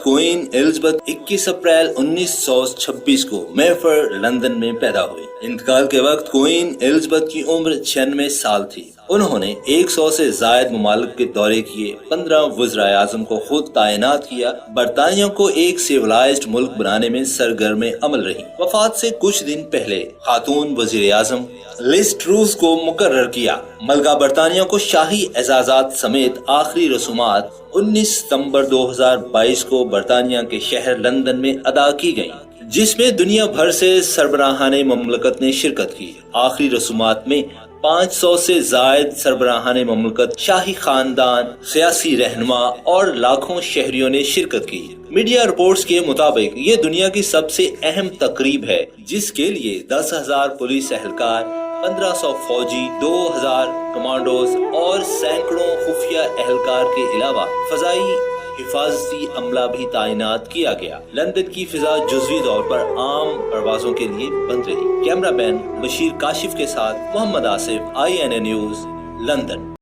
Queen Elizabeth 21 April 1926 کو میفر London میں پیدا ہوئی۔ انتقال کے وقت کوئین الزبتھ کی عمر 96 سال تھی۔ انہوں نے 100 سے زائد ممالک کے دورے کیے، 15 وزرائے اعظم کو خود تعینات کیا، برطانیہ کو ایک سیولائزڈ ملک بنانے میں سرگرم عمل رہی۔ وفات سے کچھ دن پہلے خاتون وزیر اعظم لیز ٹروس کو مقرر کیا۔ ملکہ برطانیہ کو شاہی اعزازات سمیت آخری رسومات 19 ستمبر 2022 کو برطانیہ کے شہر لندن میں ادا کی گئیں، جس میں دنیا بھر سے سربراہان مملکت نے شرکت کی۔ آخری رسومات میں 500 سے زائد سربراہان مملکت، شاہی خاندان، سیاسی رہنما اور لاکھوں شہریوں نے شرکت کی۔ میڈیا رپورٹس کے مطابق یہ دنیا کی سب سے اہم تقریب ہے، جس کے لیے 10,000 پولیس اہلکار، 1500 فوجی، 2000 کمانڈوز اور سینکڑوں خفیہ اہلکار کے علاوہ فضائی حفاظتی عملہ بھی تعینات کیا گیا۔ لندن کی فضا جزوی طور پر عام پروازوں کے لیے بند رہی۔ کیمرہ مین بشیر کاشف کے ساتھ محمد آصف، INA نیوز، لندن۔